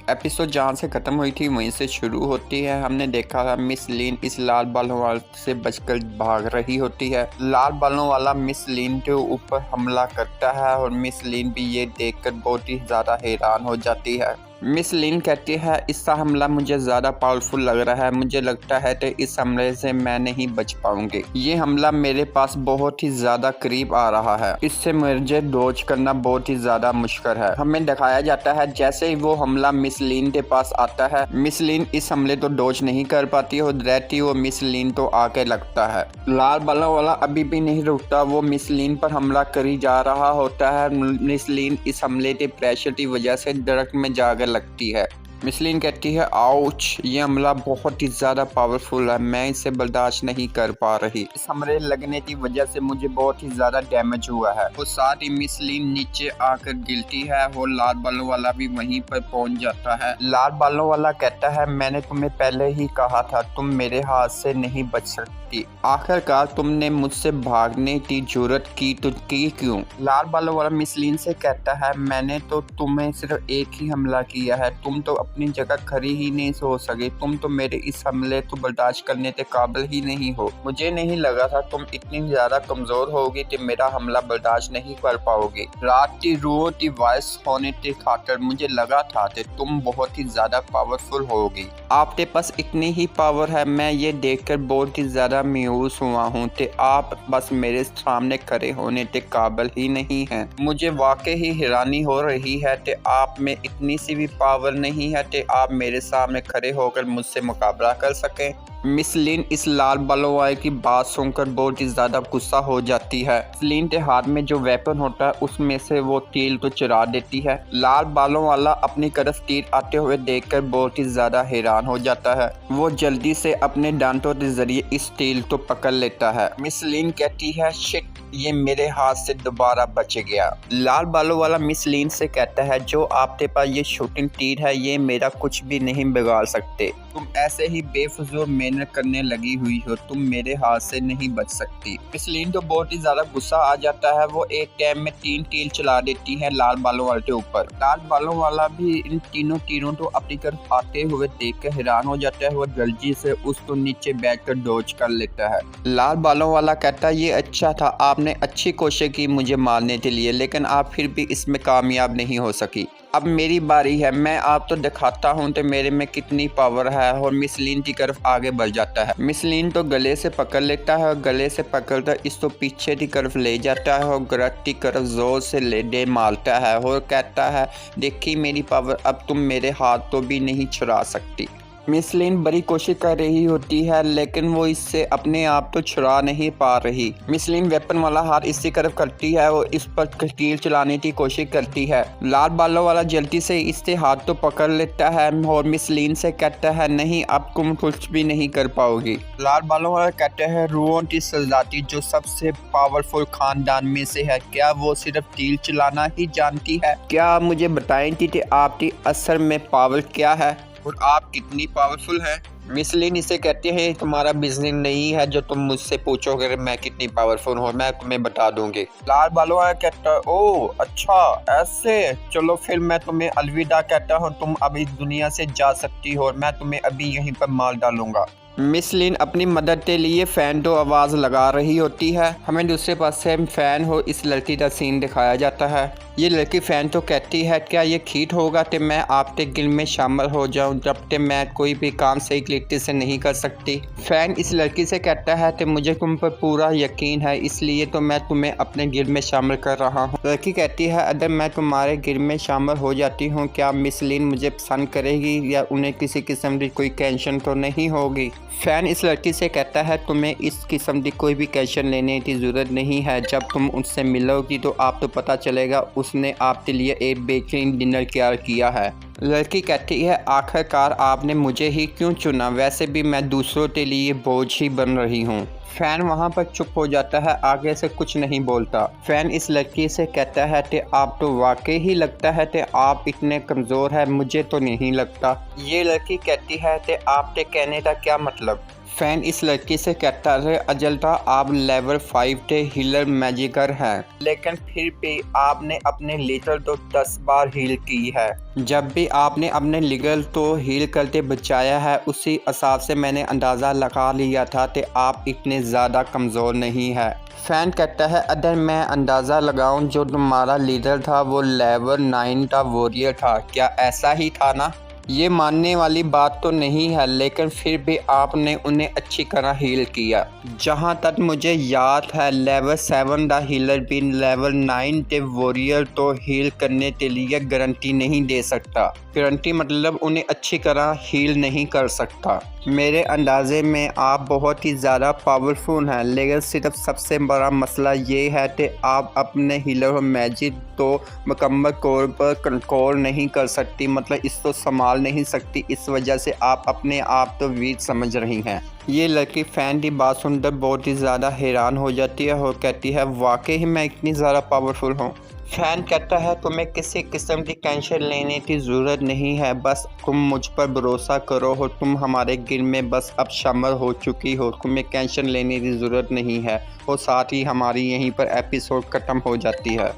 Episode जहाँ से ख़त्म हुई थी वहीं से शुरू होती है। हमने देखा था मिस लीन इस लाल बालों वाले से बचकर भाग रही होती है। लाल बालों वाला मिस लीन के ऊपर हमला करता है और मिस लीन भी ये देखकर बहुत ही ज़्यादा हैरान हो जाती है। मिस लीन कहती है इसका हमला मुझे ज़्यादा पावरफुल लग रहा है, मुझे लगता है कि इस हमले से मैं नहीं बच पाऊंगी। ये हमला मेरे पास बहुत ही ज़्यादा करीब आ रहा है, इससे मुझे डॉज करना बहुत ही ज़्यादा मुश्किल है। हमें दिखाया जाता है जैसे ही वो हमला मिस लीन के पास आता है, मिस लीन इस हमले तो डॉज नहीं कर पाती और रहती वो मिस लीन तो आके लगता है। लाल बालों वाला अभी भी नहीं रुकता, वो मिस लीन पर हमला करी जा रहा होता है। मिस लीन इस हमले के प्रेशर की वजह से दरख्त में जाकर लगती है। मिस लीन कहती है आउच, ये हमला बहुत ही ज़्यादा पावरफुल है, मैं इसे बर्दाश्त नहीं कर पा रही। इस हमले लगने की वजह से मुझे बहुत ही ज़्यादा डैमेज हुआ है। और साथ ही मिस लीन नीचे आकर गिरती है और लाल बालों वाला भी वहीं पर पहुंच जाता है। लाल बालों वाला कहता है मैंने तुम्हें पहले ही कहा था तुम मेरे हाथ से नहीं बच सकती, आखिरकार तुमने मुझसे भागने की जरूरत की तो की क्यों? लाल बालों वाला मिस लीन से कहता है मैंने तो तुम्हें सिर्फ एक ही हमला किया है, तुम तो अपनी जगह खड़ी ही नहीं सो सके, तुम तो मेरे इस हमले को बर्दाश्त करने के काबिल ही नहीं हो। मुझे नहीं लगा था तुम इतनी ज्यादा कमजोर होगी कि मेरा हमला बर्दाश्त नहीं कर पाओगे। रात की रूह की वॉइस होने के खातिर मुझे लगा था कि तुम बहुत ही ज्यादा पावरफुल होगी। आपके पास इतनी ही पावर है, मैं ये देखकर बहुत ही ज्यादा मायूस हुआ हूँ कि आप बस मेरे सामने खड़े होने के काबिल ही नहीं हैं। मुझे वाकई ही हैरानी हो रही है कि आप में इतनी सी भी पावर नहीं है कि आप मेरे सामने खड़े होकर मुझसे मुकाबला कर सकें। मिस लीन इस लाल बालों वाले की बात सुनकर बहुत ही ज्यादा गुस्सा हो जाती है। लीन के हाथ में जो वेपन होता है उसमें से वो तीर तो चुरा देती है। लाल बालों वाला अपनी तरफ तीर आते हुए देखकर बहुत ही ज्यादा हैरान हो जाता है। वो जल्दी से अपने दांतों के जरिए इस तीर को पकड़ लेता है। मिस लीन कहती है शिट, ये मेरे हाथ से दोबारा बच गया। लाल बालों वाला मिस लीन से कहता है जो आपके पास ये शूटिंग तीर है ये मेरा कुछ भी नहीं बिगाड़ सकते, तुम ऐसे ही बेफिजूल मेहनत करने लगी हुई हो, तुम मेरे हाथ से नहीं बच सकती। मिस लीन तो बहुत ही ज्यादा गुस्सा आ जाता है, वो एक टाइम में 3 तीर चला देती है लाल बालों वाले के ऊपर। लाल बालों वाला भी इन तीनों तीरों को अपनी तरफ आते हुए देख कर हैरान हो जाता है, वो जल्दी से उसको नीचे बैठकर डॉज कर लेता है। लाल बालों वाला कहता है ये अच्छा था, आपने अच्छी कोशिश की मुझे मारने के लिए, लेकिन आप फिर भी इसमें कामयाब नहीं हो सकी। अब मेरी बारी है, मैं आप तो दिखाता हूँ तो मेरे में कितनी पावर है। और मिस लीन की तरफ आगे बढ़ जाता है। मिस लीन तो गले से पकड़ लेता है और गले से पकड़कर इसको पीछे की तरफ ले जाता है और गरत की तरफ जोर से ले दे मारता है और कहता है देखिए मेरी पावर, अब तुम मेरे हाथ तो भी नहीं छुड़ा सकती। मिस लीन बड़ी कोशिश कर रही होती है लेकिन वो इससे अपने आप तो छुड़ा नहीं पा रही। मिस लीन वेपन वाला हाथ इसकी तरफ करती है और इस पर तीर चलाने की कोशिश करती है। लाल बालों वाला जल्दी से इसके हाथ तो पकड़ लेता है और मिस लीन से कहता है नहीं, अब तुम कुछ भी नहीं कर पाओगी। लाल बालों वाला कहता है रूहों की सजाती जो सबसे पावरफुल खानदान में से है, क्या वो सिर्फ तीर चलाना ही जानती है? क्या आप मुझे बताएंगी कि आपकी असल में पावर क्या है और आप कितनी पावरफुल हैं? मिस लीन इसे कहते हैं तुम्हारा बिजनेस नहीं है जो तुम मुझसे पूछोगे मैं कितनी पावरफुल हूँ, मैं तुम्हें बता दूंगी। लाल बालों वाला कहता है ओ अच्छा ऐसे, चलो फिर मैं तुम्हें अलविदा कहता हूँ, तुम अब इस दुनिया से जा सकती हो और मैं तुम्हें अभी यहीं पर मार डालूंगा। मिस लीन अपनी मदद के लिए फैन को आवाज़ लगा रही होती है। हमें दूसरे पास से फैन हो इस लड़की का सीन दिखाया जाता है। ये लड़की फैन तो कहती है क्या ये ठीक होगा कि मैं आपके गिल में शामिल हो जाऊं जब तक मैं कोई भी काम सही तरीके से नहीं कर सकती? फैन इस लड़की से कहता है कि मुझे तुम पर पूरा यकीन है, इसलिए तो मैं तुम्हें अपने गिल में शामिल कर रहा हूँ। लड़की कहती है अगर मैं तुम्हारे गिल में शामिल हो जाती हूँ क्या मिस लीन मुझे पसंद करेगी या उन्हें किसी किस्म की कोई टेंशन तो नहीं होगी? फैन इस लड़की से कहता है तुम्हें इस किस्म की कोई भी टेंशन लेने की ज़रूरत नहीं है, जब तुम उससे मिलोगी तो आपको पता चलेगा उसने आपके लिए एक बेहतरीन डिनर तैयार किया है। लड़की कहती है आखिरकार आपने मुझे ही क्यों चुना, वैसे भी मैं दूसरों के लिए बोझ ही बन रही हूँ। फैन वहाँ पर चुप हो जाता है, आगे से कुछ नहीं बोलता। फैन इस लड़की से कहता है कि आप तो वाकई ही लगता है कि आप इतने कमज़ोर हैं, मुझे तो नहीं लगता। ये लड़की कहती है कि आपके कहने का क्या मतलब? फैन इस लड़की से कहता है अजंता आप लेवल 5 के हीलर मैजिकर हैं, लेकिन फिर भी आपने अपने लीडर तो 10 बार हील की है। जब भी आपने अपने लीडर तो हील करके बचाया है, उसी हिसाब से मैंने अंदाज़ा लगा लिया था कि आप इतने ज़्यादा कमज़ोर नहीं है। फैन कहता है अगर मैं अंदाज़ा लगाऊं जो तुम्हारा लीडर था वो लेवल 9 का वॉरियर था, क्या ऐसा ही था ना? ये मानने वाली बात तो नहीं है, लेकिन फिर भी आपने उन्हें अच्छी तरह हील किया। जहाँ तक मुझे याद है लेवल 7 का हीलर भी लेवल 9 के वॉरियर तो हील करने के लिए गारंटी नहीं दे सकता। गारंटी मतलब उन्हें अच्छी तरह हील नहीं कर सकता। मेरे अंदाजे में आप बहुत ही ज़्यादा पावरफुल हैं, लेकिन सिर्फ सबसे बड़ा मसला ये है कि आप अपने हीलर और मैजिक तो मुकम्मल तौर पर कंट्रोल नहीं कर सकती, मतलब इसको संभाल नहीं सकती। इस वजह से आप अपने आप तो वीक समझ रही हैं। ये लड़की फ़ैन की बात सुनकर बहुत ही ज़्यादा हैरान हो जाती है और कहती है वाकई ही मैं इतनी ज़्यादा पावरफुल हूँ। फैन कहता है तुम्हें किसी किस्म की टेंशन लेने की ज़रूरत नहीं है, बस तुम मुझ पर भरोसा करो और तुम हमारे गिल में बस अब शामिल हो चुकी हो, तुम्हें टेंशन लेने की ज़रूरत नहीं है। और साथ ही हमारी यहीं पर एपिसोड ख़त्म हो जाती है।